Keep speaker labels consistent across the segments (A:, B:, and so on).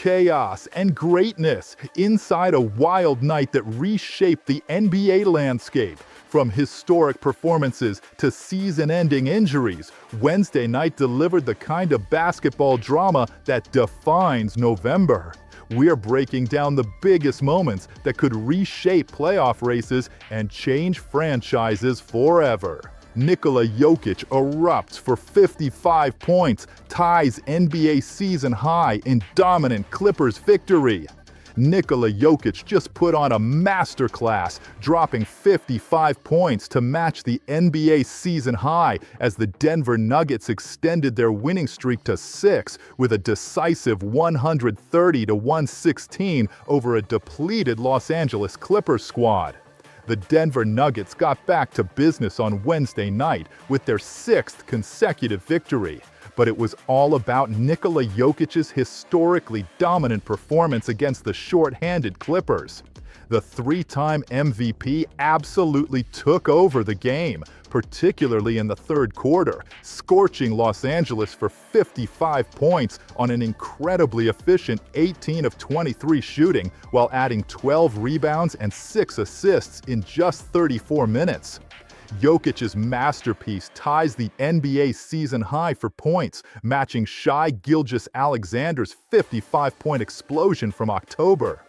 A: chaos, and greatness inside a wild night that reshaped the NBA landscape. From historic performances to season-ending injuries, Wednesday night delivered the kind of basketball drama that defines November. We're breaking down the biggest moments that could reshape playoff races and change franchises forever. Nikola Jokic erupts for 55 points, ties NBA season high in dominant Clippers victory. Nikola Jokic just put on a masterclass, dropping 55 points to match the NBA season high as the Denver Nuggets extended their winning streak to 6 with a decisive 130-116 over a depleted Los Angeles Clippers squad. The Denver Nuggets got back to business on Wednesday night with their 6th consecutive victory. But it was all about Nikola Jokic's historically dominant performance against the short-handed Clippers. The three-time MVP absolutely took over the game, particularly in the third quarter, scorching Los Angeles for 55 points on an incredibly efficient 18 of 23 shooting, while adding 12 rebounds and 6 assists in just 34 minutes. Jokic's masterpiece ties the NBA season high for points, matching Shai Gilgeous-Alexander's 55-point explosion from October.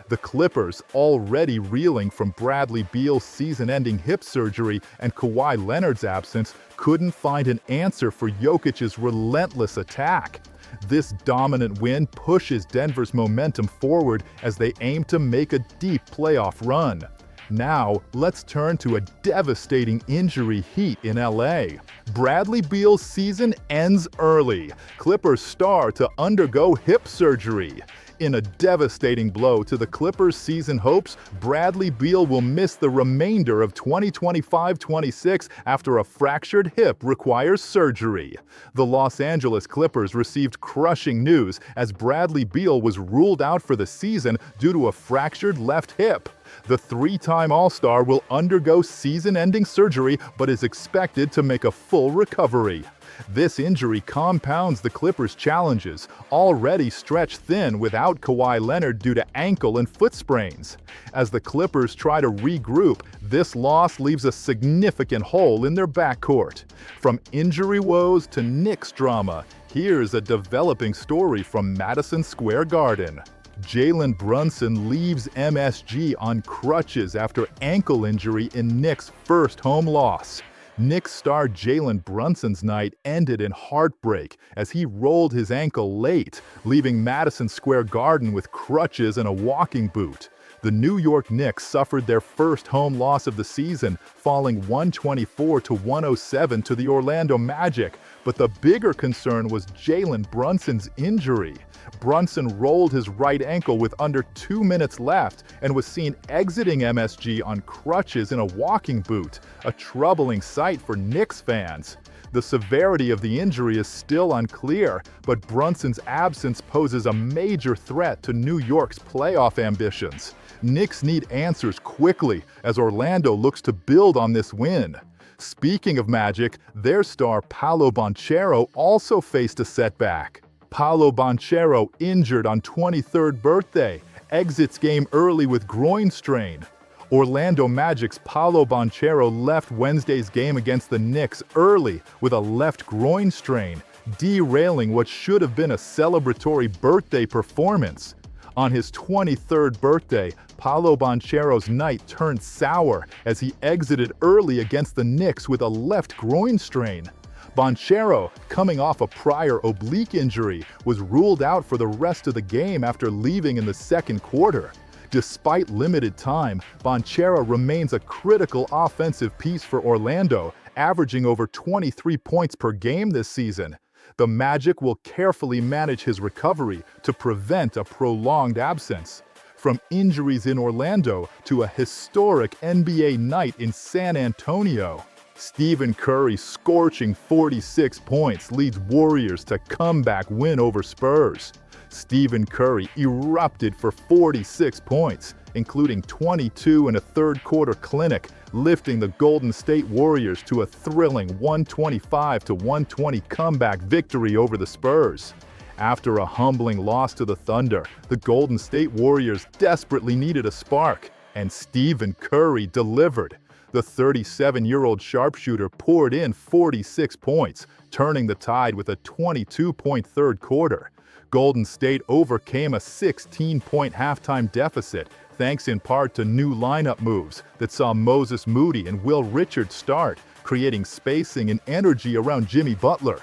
A: The Clippers, already reeling from Bradley Beal's season-ending hip surgery and Kawhi Leonard's absence, couldn't find an answer for Jokic's relentless attack. This dominant win pushes Denver's momentum forward as they aim to make a deep playoff run. Now, let's turn to a devastating injury heat in LA. Bradley Beal's season ends early. Clippers star to undergo hip surgery. In a devastating blow to the Clippers' season hopes, Bradley Beal will miss the remainder of 2025-26 after a fractured hip requires surgery. The Los Angeles Clippers received crushing news as Bradley Beal was ruled out for the season due to a fractured left hip. The three-time All-Star will undergo season-ending surgery but is expected to make a full recovery. This injury compounds the Clippers' challenges, already stretched thin without Kawhi Leonard due to ankle and foot sprains. As the Clippers try to regroup, this loss leaves a significant hole in their backcourt. From injury woes to Knicks drama, here's a developing story from Madison Square Garden. Jalen Brunson leaves MSG on crutches after ankle injury in Knicks' first home loss. Knicks star Jalen Brunson's night ended in heartbreak as he rolled his ankle late, leaving Madison Square Garden with crutches and a walking boot. The New York Knicks suffered their first home loss of the season, falling 124-107 to the Orlando Magic, but the bigger concern was Jalen Brunson's injury. Brunson rolled his right ankle with under 2 minutes left and was seen exiting MSG on crutches in a walking boot, a troubling sight for Knicks fans. The severity of the injury is still unclear, but Brunson's absence poses a major threat to New York's playoff ambitions. Knicks need answers quickly as Orlando looks to build on this win. Speaking of Magic, their star Paolo Banchero also faced a setback. Paolo Banchero, injured on 23rd birthday, exits game early with groin strain. Orlando Magic's Paolo Banchero left Wednesday's game against the Knicks early with a left groin strain, derailing what should have been a celebratory birthday performance. On his 23rd birthday, Paolo Banchero's night turned sour as he exited early against the Knicks with a left groin strain. Banchero, coming off a prior oblique injury, was ruled out for the rest of the game after leaving in the second quarter. Despite limited time, Banchero remains a critical offensive piece for Orlando, averaging over 23 points per game this season. The Magic will carefully manage his recovery to prevent a prolonged absence. From injuries in Orlando to a historic NBA night in San Antonio, Stephen Curry's scorching 46 points leads Warriors to comeback win over Spurs. Stephen Curry erupted for 46 points, including 22 in a third-quarter clinic, lifting the Golden State Warriors to a thrilling 125-120 comeback victory over the Spurs. After a humbling loss to the Thunder, the Golden State Warriors desperately needed a spark, and Stephen Curry delivered. The 37-year-old sharpshooter poured in 46 points, turning the tide with a 22-point third quarter. Golden State overcame a 16-point halftime deficit, thanks in part to new lineup moves that saw Moses Moody and Will Richards start, creating spacing and energy around Jimmy Butler.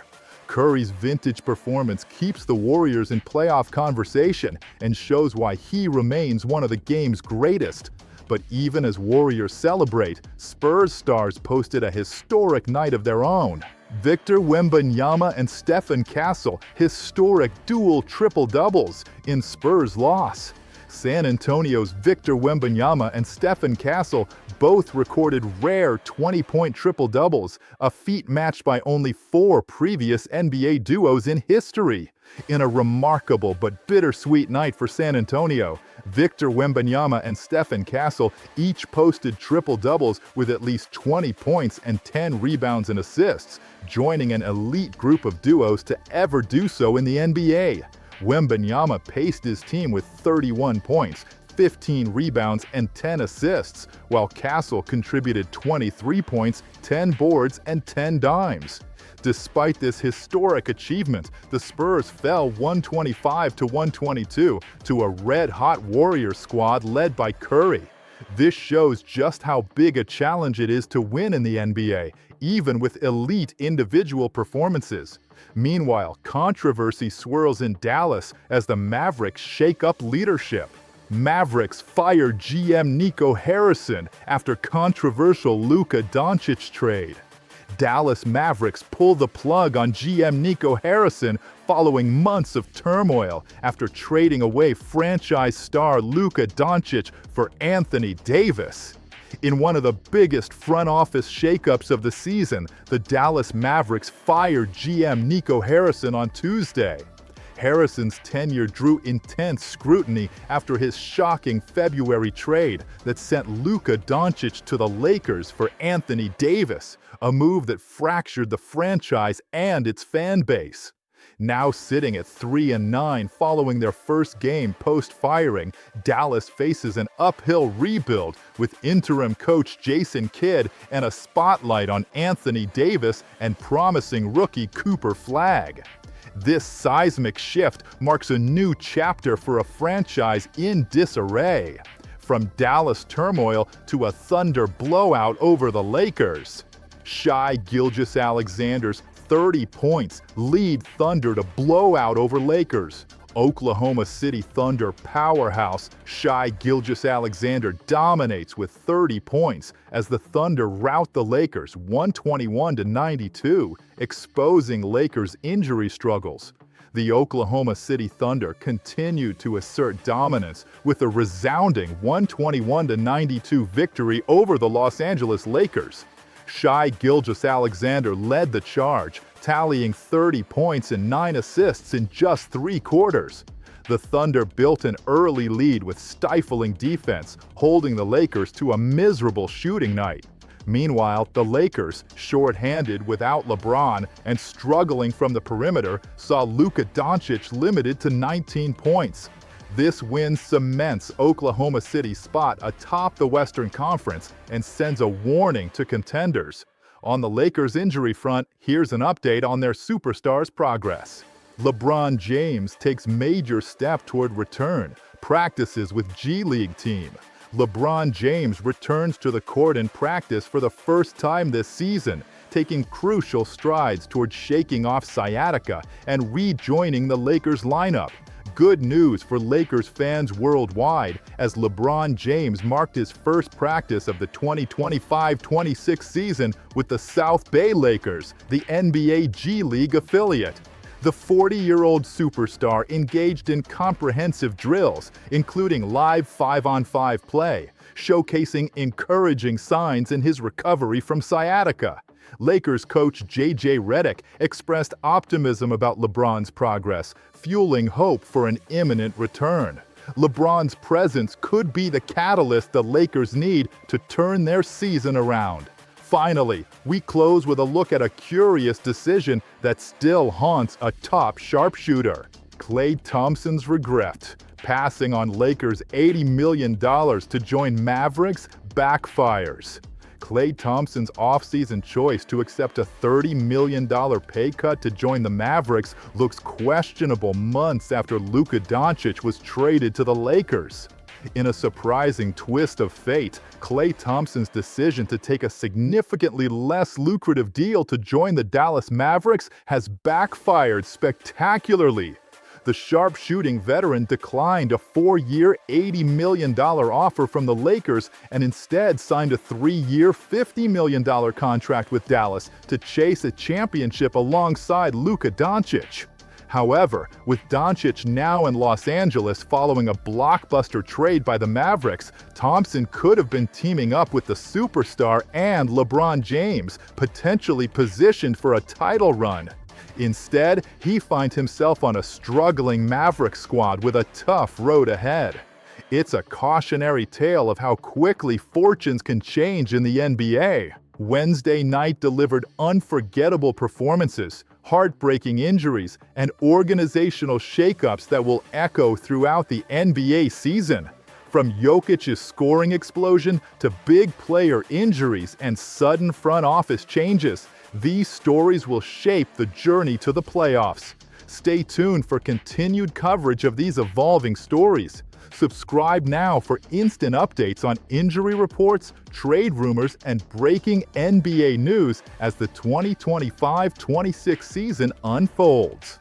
A: Curry's vintage performance keeps the Warriors in playoff conversation and shows why he remains one of the game's greatest. But even as Warriors celebrate, Spurs stars posted a historic night of their own. Victor Wembanyama and Stephon historic dual triple-doubles in Spurs' loss. San Antonio's Victor Wembanyama and Stephon both recorded rare 20-point triple-doubles, a feat matched by only 4 previous NBA duos in history. In a remarkable but bittersweet night for San Antonio, Victor Wembanyama and Stephon each posted triple-doubles with at least 20 points and 10 rebounds and assists, joining an elite group of duos to ever do so in the NBA. Wembanyama paced his team with 31 points, 15 rebounds, and 10 assists, while Castle contributed 23 points, 10 boards, and 10 dimes. Despite this historic achievement, the Spurs fell 125-122 to a red-hot Warriors squad led by Curry. This shows just how big a challenge it is to win in the NBA, even with elite individual performances. Meanwhile, controversy swirls in Dallas as the Mavericks shake up leadership. Mavericks fire GM Nico Harrison after controversial Luka Doncic trade. Dallas Mavericks pull the plug on GM Nico Harrison following months of turmoil after trading away franchise star Luka Doncic for Anthony Davis. In one of the biggest front office shakeups of the season, the Dallas Mavericks fired GM Nico Harrison on Tuesday. Harrison's tenure drew intense scrutiny after his shocking February trade that sent Luka Doncic to the Lakers for Anthony Davis, a move that fractured the franchise and its fan base. Now sitting at 3-9 following their first game post-firing, Dallas faces an uphill rebuild with interim coach Jason Kidd and a spotlight on Anthony Davis and promising rookie Cooper Flagg. This seismic shift marks a new chapter for a franchise in disarray. From Dallas turmoil to a Thunder blowout over the Lakers. Shai Gilgeous-Alexander's 30 points lead Thunder to blowout over Lakers. Oklahoma City Thunder powerhouse Shai Gilgeous-Alexander dominates with 30 points as the Thunder rout the Lakers 121-92, exposing Lakers' injury struggles. The Oklahoma City Thunder continued to assert dominance with a resounding 121-92 victory over the Los Angeles Lakers. Shai Gilgeous-Alexander led the charge, tallying 30 points and 9 assists in just 3 quarters. The Thunder built an early lead with stifling defense, holding the Lakers to a miserable shooting night. Meanwhile, the Lakers, short-handed without LeBron and struggling from the perimeter, saw Luka Doncic limited to 19 points. This win cements Oklahoma City's spot atop the Western Conference and sends a warning to contenders. On the Lakers' injury front, here's an update on their superstars' progress. LeBron James takes major step toward return, practices with G League team. LeBron James returns to the court in practice for the first time this season, taking crucial strides toward shaking off sciatica and rejoining the Lakers lineup. Good news for Lakers fans worldwide as LeBron James marked his first practice of the 2025-26 season with the South Bay Lakers, the NBA G League affiliate. The 40-year-old superstar engaged in comprehensive drills, including live 5-on-5 play, showcasing encouraging signs in his recovery from sciatica. Lakers coach J.J. Redick expressed optimism about LeBron's progress, fueling hope for an imminent return. LeBron's presence could be the catalyst the Lakers need to turn their season around. Finally, we close with a look at a curious decision that still haunts a top sharpshooter. Klay Thompson's regret. Passing on Lakers' $80 million to join Mavericks backfires. Klay Thompson's offseason choice to accept a $30 million pay cut to join the Mavericks looks questionable months after Luka Doncic was traded to the Lakers. In a surprising twist of fate, Klay Thompson's decision to take a significantly less lucrative deal to join the Dallas Mavericks has backfired spectacularly. The sharpshooting veteran declined a 4-year, $80 million offer from the Lakers and instead signed a 3-year, $50 million contract with Dallas to chase a championship alongside Luka Doncic. However, with Doncic now in Los Angeles following a blockbuster trade by the Mavericks, Thompson could have been teaming up with the superstar and LeBron James, potentially positioned for a title run. Instead, he finds himself on a struggling Mavericks squad with a tough road ahead. It's a cautionary tale of how quickly fortunes can change in the NBA. Wednesday night delivered unforgettable performances, heartbreaking injuries, and organizational shakeups that will echo throughout the NBA season. From Jokic's scoring explosion to big player injuries and sudden front office changes, these stories will shape the journey to the playoffs. Stay tuned for continued coverage of these evolving stories. Subscribe now for instant updates on injury reports, trade rumors, and breaking NBA news as the 2025-26 season unfolds.